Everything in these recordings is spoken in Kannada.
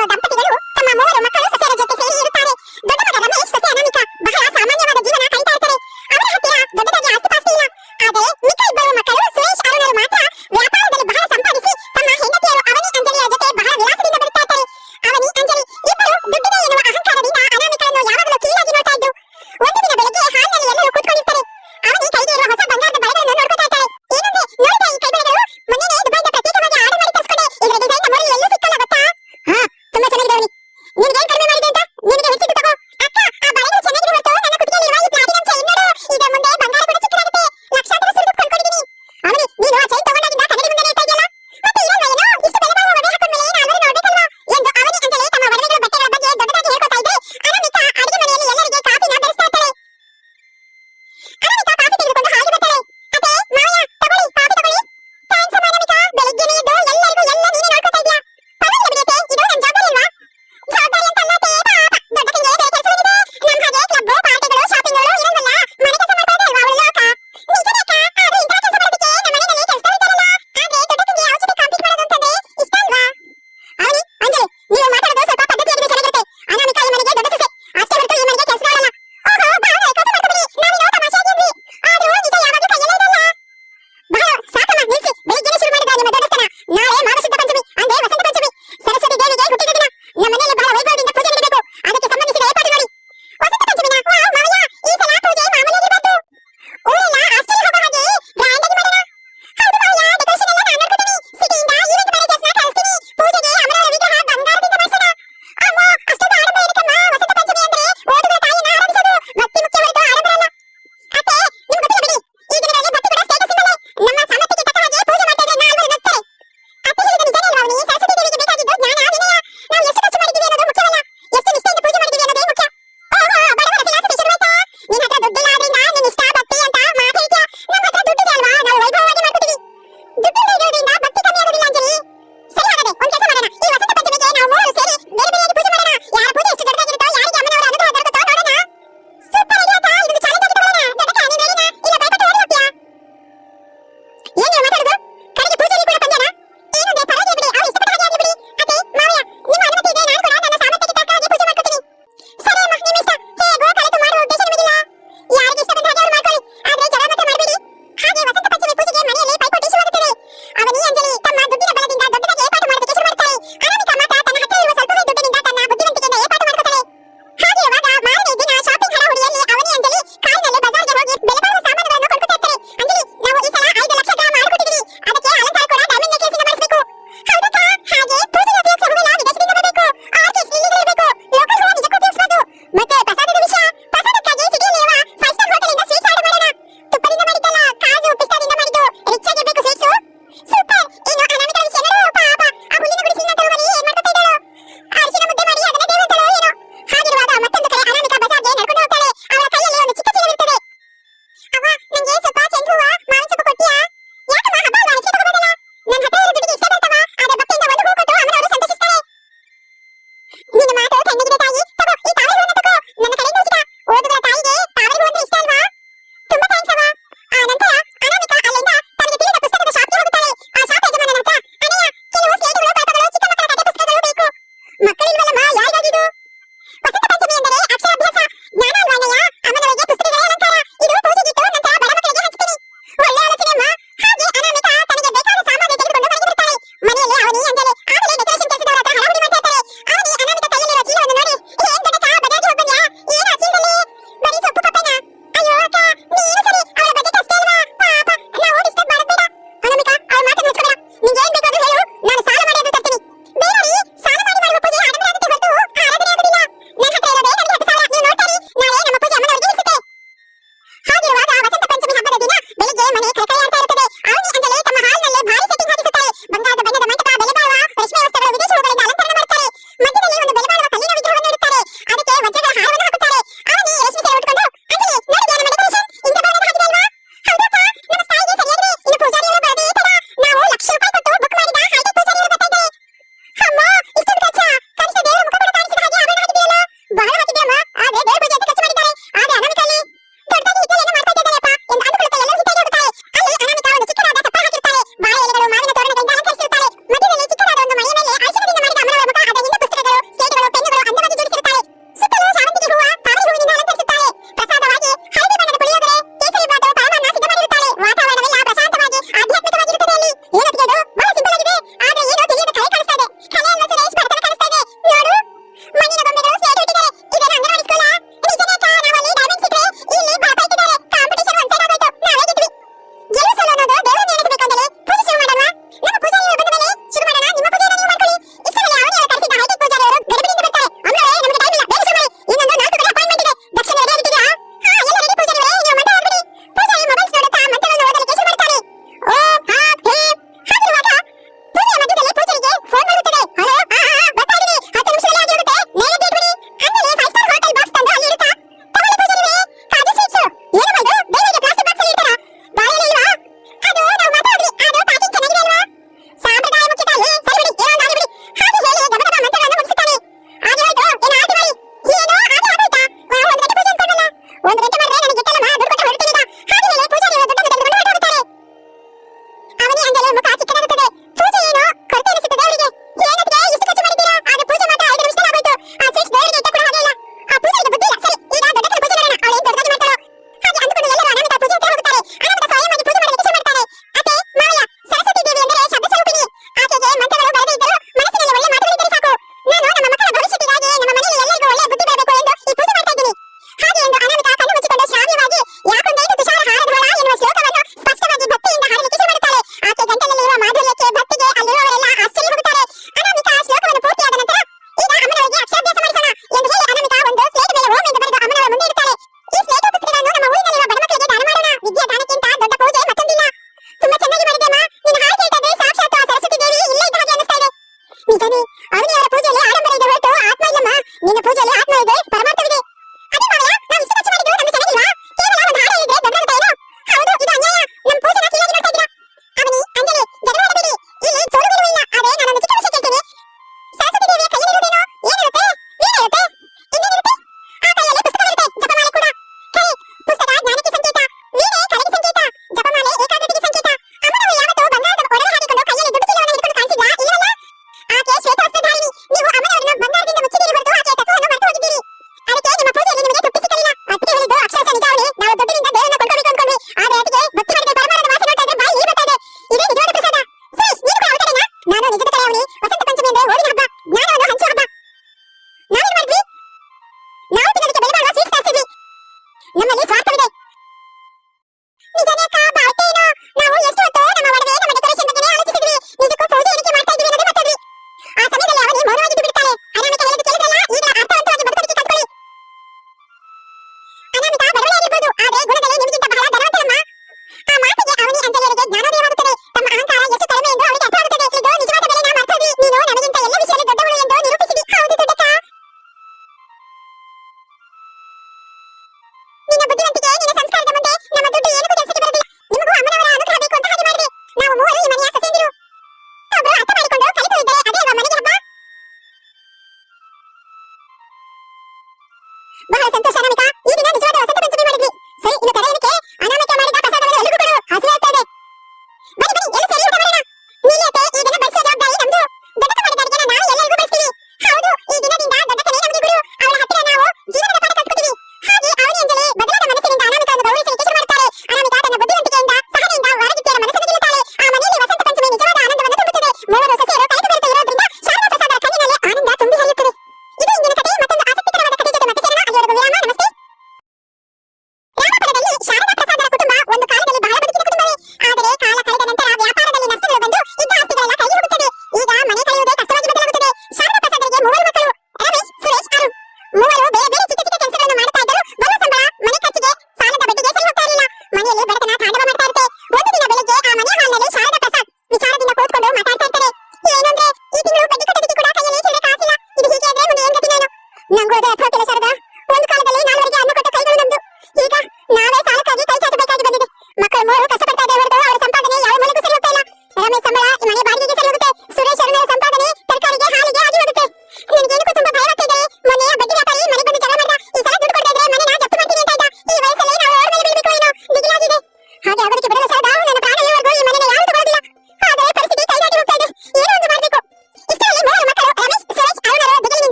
ಅನ್ನೋ ದಂಪತಿಗಳು ತಮ್ಮ ಮೂವರು ಮಕ್ಕಳು ಸೊಸೆಯರ ಜೊತೆ ಸೇರಿ ಇರುತ್ತಾರೆ. ದೊಡ್ಡ ಮಗ ರಮೇಶ್, ಸೊಸೆ ಅನಾಮಿಕಾ ಬಹಳ ಸಾಮಾನ್ಯವಾದ ಜೀವನ ಕಳೀತಾ ಇರ್ತಾರೆ. ಅವರ ಹತ್ತಿರ ದೊಡ್ಡದಾಗಿ ಆಸ್ತಿಪಾಸ್ತಿ ಇಲ್ಲ. ಆದರೆ ಮಿಕ್ಕ ಇಬ್ಬರು ಮಕ್ಕಳು ಸುರೇಶ್, ಅರುಣರು ಮಾತ್ರ ವ್ಯಾಪಾರದಲ್ಲಿ ಬಹಳ ಸಂಪಾದಿಸಿ ತಮ್ಮ ಹೆಂಡತಿಯರು ಅವನಿ, ಅಂಜಲಿಯ ಜೊತೆ ಬಹಳ ವಿಲಾಸದಿಂದ ಬರುತ್ತಾ ಇರ್ತಾರೆ. ಅವನಿ, ಅಂಜಲಿ ಇಬ್ಬರು ದುಡ್ಡಿದೆ ಎನ್ನುವ ಅಹಂಕಾರದಿಂದ ಅನಾಮಿಕಳನ್ನು ಯಾವಾಗಲೂ ಕೀಳಾಗಿ ನೋಡ್ತಾ ಇದ್ರು. ಒಂದು ದಿನ ಬೆಳಗ್ಗೆ ಹಾಲ್ನಲ್ಲಿ ಎಲ್ಲರೂ ಕೂತ್ಕೊಂಡಿರ್ತಾರೆ. ಅವನಿ ಕೈಗೆ ಇರುವ ಹೊಸ ಬಂಗಾರದ ಬಳೆಗಳನ್ನು ನೋಡ್ಕೊತಾ ಇರ್ತಾಳೆ. ಏನಂದ್ರೆ, ನೋಡಿದ ಈ ಕೈಬಳೆಗಳು ಮೊನ್ನೆನೇ ದುಬೈಯಿಂದ ಪ್ರತ್ಯೇಕವಾಗಿ ಆರ್ಡರ್ ಮಾಡಿ ತರಿಸ್ಕೊಂಡೆ. ಇದರ ಡಿಸೈನ್ ನಮ್ಮೂರಲ್ಲಿ ಎಲ್ಲೂ ಸಿಕ್ಕಲ್ಲ ಗೊತ್ತಾ? ಹಾ, ತುಂಬಾ ಚೆನ್ನಾಗಿದೆ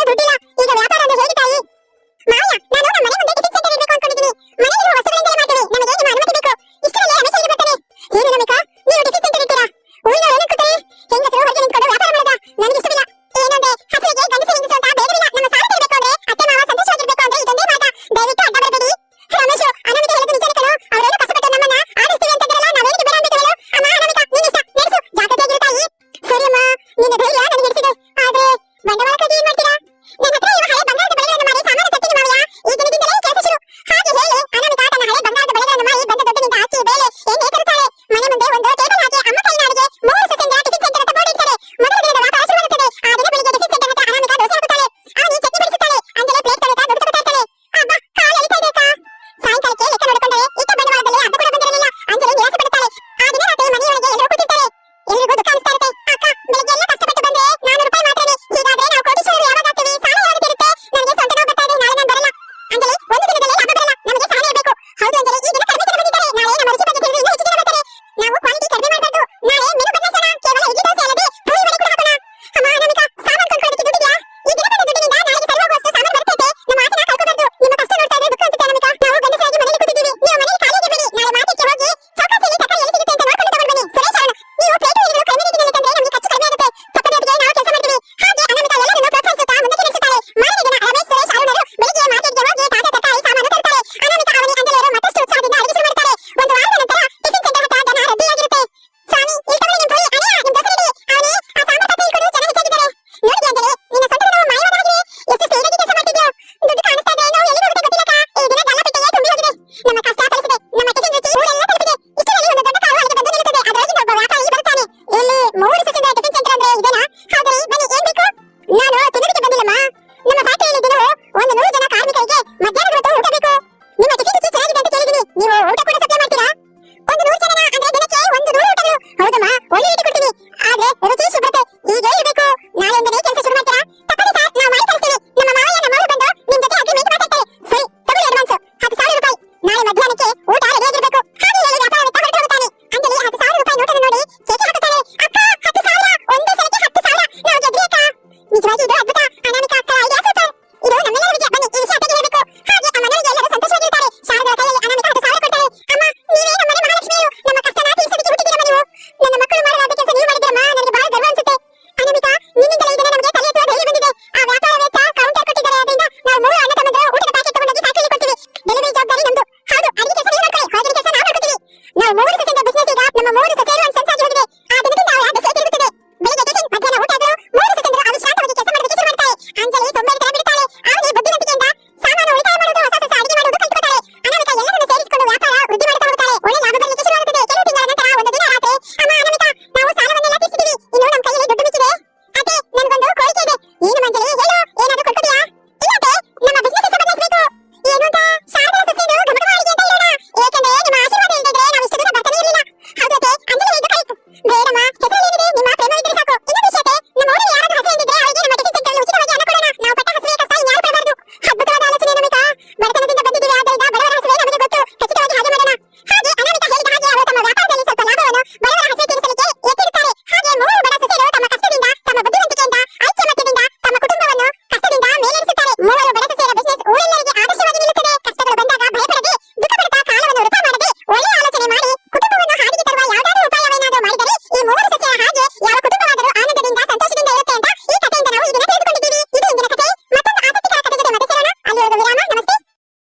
ದುಡ್ಡಿಲ್ಲ. ಈಗ ವ್ಯಾಪಾರ ಅಂದ್ರೆ ಹೇಗೆ ತಾಯಿ? ಮಾವಯ್ಯ, ನಾನು ನಮ್ಮ ಮನೆ ಮುಂದೆ ಟಿಫಿನ್ ಸೆಂಟರ್ ಇರಬೇಕು ಅನ್ಕೊಂಡಿದ್ದೀನಿ. ಮನೆಯಲ್ಲಿರುವ ವಸ್ತುಗಳಿಂದಲೇ ಮಾಡ್ತೇವೆ. ನಮಗೆ ನಿಮ್ಮ ಅನುಮತಿ ಬೇಕು. ಇಷ್ಟರಲ್ಲೇ ರಮೇಶ್ ಇಲ್ಲಿಗೆ ಬರ್ತಾನೆ. ಏನು ನಮಿಕಾ, ನೀವು ಟಿಫಿನ್ ಸೆಂಟರ್ ಇರ್ತೀರಾ? ಊರಿನವರು ಏನಂತಾರೆ? ಹೆಂಗಸರು ಹೊರಗೆ ನಿಂತ್ಕೊಂಡು ವ್ಯಾಪಾರ ಮಾಡೋದಾ? ನನಗೆ ಇಷ್ಟವಿಲ್ಲ. ಏನಂದ್ರೆ ಹಸುವಿಗೆ ಗಂಡಸರಿಗೆ ಅಂತ ಭೇದವಿಲ್ಲ. ನಮ್ಮ ಸಾಲ ತೀರಬೇಕು ಅಂದ್ರೆ, ಅತ್ತೆ ಮಾವ ಸಂತೋಷವಾಗಿರ್ಬೇಕು ಅಂದ್ರೆ ಇದೊಂದೇ ಮಾರ್ಗ. ದಯವಿಟ್ಟು ಅಡ್ಡ ಬರಬೇಡಿ. ರಮೇಶ್, ಅನುಮತಿ ಹೇಳೋದು ನಿಜಾನೇ ಕಣೋ. ಅವರೇನು ಕಷ್ಟಪಟ್ಟು ನಮ್ಮನ್ನ ಆಡಿಸ್ತೀವಿ ಅಂತಂದ್ರಲ್ಲ, ನಾವೇನಿಗೆ ಬೇಡ ಅಂದ್ಬಿಟ್ಟೇವೋ? ಅಮ್ಮ ಅನಾಮಿಕಾ, ನಿನ್ನ ಇಷ್ಟ. ನಡೆಸು, ಜಾಗ್ರತೆಯಾಗಿರು ತಾಯಿ. ಸರಿಯಮ್ಮ, ನಿನ್ನ ಧೈರ್ಯ ನನಗೆ ಹಿಡಿಸಿದೆ. ಆದ್ರೆ ಬಂಡವಾಳಕ್ಕಾಗಿ ಏನ್ ಮಾಡ್ತೀರಾ? ನನ್ನ ಹತ್ರ ಇರುವ ಹಳೆ ಬಂಗಾರದ ಬಳೆಗಳನ್ನು ಮಾರಿ ಸಾಮಾನು ತರ್ತೀನಿ ಮಾವಯ್ಯ. ಈ ದಿನದಿಂದಲೇ ಕೆಲಸ ಶುರು. ಹಾಗೆ ಹೇಳಿ ಅನಾಮಿಕಾ ತನ್ನ ಹಳೆ ಬಂಗಾರದ ಬಳೆಗಳನ್ನು ಮಾರಿ ಬಂದ ದುಡ್ಡಿನಿಂದ ಅಕ್ಕಿ ಬೇಳೆ ಎಣ್ಣೆ ತರುತ್ತಾಳೆ. ಮನೆ ಮುಂದೆ ಒಂದು ಟೇಬಲ್ ಹಾಕಿ ಅಮ್ಮ ಕೈನ ಅಡಿಗೆ 3 ಸೆಕೆಂಡ್ ಟಿಫಿನ್ ಸೆಂಟರ್ ಅಂತ ಬೋರ್ಡ್ ಇಡ್ತಾರೆ. ಮೊದಲ ದಿನದ ವ್ಯಾಪಾರ ಶುರುವಾಗುತ್ತದೆ. ಆ ದಿನ ಬೆಳಿಗ್ಗೆ ಟಿಫಿನ್ ಸೆಂಟರ್ ಹತ್ರ ಅನಾಮಿಕಾ ದೋಸೆ ಹಾಕುತ್ತಾಳೆ. ಅವನಿ ಚಟ್ನಿ ಬಿಡಿಸುತ್ತಾಳೆ. ಅಂಜಲಿ ಪ್ಲೇಟ್ ತೊಳೆತಾ ದುಡ್ಡು ತಗೊಳ್ತಾ ಇರ್ತಾಳೆ. ಅಬ್ಬಾ, ಕಾಲು ಎಳಿತಾ ಇದೆ ಅಕ್ಕ. ಸಾಯಂಕಾಲಕ್ಕೆ ಲೆಕ್ಕ ನೋಡಿಕೊಂಡರೆ ಇಟ್ಟ ಬಂಡವಾಳದಲ್ಲಿ ಅರ್ಧ ಕೂಡ ಬಂದಿರಲಿಲ್ಲ. ಅಂಜಲಿ ನಿರಾಸೆ ಪಡುತ್ತಾಳೆ. ಆ ದಿನ ರಾತ್ರಿ ಮನೆಯೊಳಗೆ ಎಲ್ಲರೂ ಕೂತಿರ್ತಾರೆ. ಎಲ್ರಿಗೂ ದುಃಖ ಅನಿಸ್ತಾ ಇರುತ್ತೆ. ಅಕ್ಕ, ಬೆಳಿಗ್ಗೆ ಎಲ್ಲ ಕಷ್ಟಪಟ್ಟು ಬಂದ್ರೆ 400 ರೂಪಾಯಿ ಮಾತ್ರನೇ. ಹೀಗಾದ್ರೆ ನಾವು ಕೋಟೀಶ್ವರರು ಯಾವಾಗ ಆಗ್ತೀವಿ? ಸಾಲ ಯಾವಾಗ ತೀರುತ್ತೆ? ನನಗೆ ಸ್ವಂತ ನೋವು ಬರ್ತಾ ಇದೆ. ನಾಳೆ ನಾನು ಬರಲ್ಲ. ಅಂಜಲಿ, ಒಂದು ದಿನದಲ್ಲಿ ಲಾಭ ಬರಲ್ಲ. ನಮಗೆ ಸಹನೆ ಇರಬೇಕು. ಹೌದು ಅಂಜಲಿ, ಈ ದಿನ ಕಡಿಮೆ ಜನ ಬಂದಿದ್ದಾರೆ. ನಾಳೆ ನಮ್ಮ ರುಚಿ ಬಗ್ಗೆ ತಿಳಿದು ಇನ್ನೂ ಹೆಚ್ಚು ಜನ ಬರ್ತಾರೆ. ನಾವು ಕ್ವಾಂಟಿಟಿ ಕಡಿಮೆ ಮಾಡಬಾರ್ದು. ನಾಳೆ ಮೆನು ಬದಲಾಯಿಸೋಣ. ಕೇವಲ ಇಡ್ಲಿ ದೋಸೆ ಅಲ್ಲದೆ ಪೂರಿ ವಡೆ ಕೂಡ ಹಾಕೋಣ. ಅಮ್ಮ ಅನಾಮಿಕಾ, ಸಾಮಾನು ಕೊಂಡ್ಕೊಳ್ಳೋದಕ್ಕೆ ದುಡ್ಡಿದ್ಯಾ? ಈ ದಿನ ಬಂದ ದುಡ್ಡಿನಿಂದ ನಾಳೆಗೆ ಸರಿಯಾಗುವಷ್ಟು ಸಾಮಾನು ಬರ್ತೈತೆ. ನಮ್ಮ ಆಸೆನ ಕಳ್ಕೊಬಾರ್ದು. ನಿಮ್ಮ ಕಷ್ಟ ನೋಡ್ತಾ ಇದ್ರೆ ದುಃಖ ಅನ್ಸುತ್ತೆ ಅನಾಮಿಕಾ. ನಾವು ಗಂಡಸರಾಗಿ ಮನೆಯಲ್ಲಿ ಕೂತಿದ್ದೀವಿ. ನೀವು ಮನೆಯಲ್ಲಿ ಖಾಲಿಯಾಗಿರ್ಬೇಡಿ. ನಾಳೆ ಮಾರ್ಕೆಟ್ಗೆ ಹೋಗಿ ಚೌಕಾಸಿಯಲ್ಲಿ ತರಕಾರಿ ಎಲ್ಲಿ ಸಿಗುತ್ತೆ ಅಂತ ನೋಡ್ಕೊಂಡು ತಗೊಂಡು ಬನ್ನಿ. ಸುರೇಶ್ ಅಣ್ಣ, ನೀವು ಪ್ಲೇಟು ಇಳಿಗಳು ಕಡಿಮೆ ರೇಟಿನಲ್ಲಿ ತಂದ್ರೆ ನಮಗೆ ಖರ್ಚು ಕಡಿಮೆ ಆಗುತ್ತೆ. ತಪ್ಪದೆ ನಾವು ಕೆಲಸ ಮಾಡ್ತೀವಿ. ಹಾಗೆ ಅನಾಮಿಕಾ ಎಲ್ಲರನ್ನೂ ಪ್ರೋತ್ಸಾಹಿಸುತ್ತಾ ಮುಂದಕ್ಕೆ ನಡೆಸುತ್ತಾಳೆ. ಮಾರನೇ ದಿನ ರಮೇಶ್, ಸುರೇಶ್, ಅರುಣರು ಬೆಳಿಗ್ಗೆ ಮಾರ್ಕೆಟ್ಗೆ ಹೋಗಿ ತಾಜಾ ತರಕಾರಿ ಸಾಮಾನು ತರುತ್ತಾರೆ. ಅನಾಮಿಕಾ, ಅವನಿ, ಅಂಜಲಿಯರು ಮತ್ತಷ್ಟು ಉತ್ಸಾಹದಿಂದ ಅಡುಗೆ ಶುರು ಮಾಡ್ತಾರೆ. ಒಂದು ವಾರದ ನಂತರ ಟಿಫಿನ್ ಸೆಂಟರ್ ಹತ್ರ ಜನ ರದ್ದಿಯಾಗಿರುತ್ತೆ. ಸ್ವಾಮಿ, ಇಲ್ಲಿ ತಗೊಳ್ಳಿ ನಿಮ್ ಪುರಿ. ಅನಿಯ, ನಿಮ್ ದೋಸೆ ರೆಡಿ. ಅವನಿ, ಆ ಸಾಂಬಾರ್ ಪಾತ್ರೆ ಇಟ್ಕೊಂಡು ಜನ ಹೆಚ್ಚಾಗಿದ್ದಾರೆ. ನೋಡಿದ್ಯಾ ಅಂಜಲಿ, ನಿನ್ನ ಸ್ವಂತದ ನೋವು ಮಾಯವಾದಾಗಿದೆ. ಎಷ್ಟು ಸ್ಪೀಡಾಗಿ ಕೆಲಸ ಮಾಡ್ತಿದ್ಯೋ. ದುಡ್ಡು ಕಾಣಿಸ್ತಾ ಇದೆ, ನೋವು ಎಲ್ಲಿಗೆ ಹೋಗುತ್ತೆ ಗೊತ್ತಿಲ್ಲಕ್ಕ. ಈ ದಿನ ಗಲ್ಲಾಪೆಟ್ಟಿಗೆ ತುಂಬಿ ಹೋಗಿದೆ. ನಮ್ಮ ಕಷ್ಟ ಫಲಿಸಿದೆ. ನಮ್ಮ ಟಿಫಿನ್ ರುಚಿ ಊರೆಲ್ಲ ತಲುಪಿದೆ. ಇಷ್ಟರಲ್ಲಿ ಒಂದು ದೊಡ್ಡ ಕಾರು ಅಲ್ಲಿಗೆ ಬಂದು ನಿಲ್ಲುತ್ತದೆ. ಅದರೊಳಗಿಂದ ಒಬ್ಬ ವ್ಯಾಪಾರಿ ಬರುತ್ತಾನೆ. ಇಲ್ಲಿ 3 ಸೆಕೆಂಡ್ ಟಿಫಿನ್ ಸೆಂಟರ್ ಅಂದ್ರೆ ಇದೇನಾ? ಹೌದ್ರಿ, ಬನ್ನಿ, ಏನ್ ಬೇಕು? ನಾನು ತಿನ್ನೋದಕ್ಕೆ ಬಂದಿಲ್ಲಮ್ಮ. ನಮ್ಮ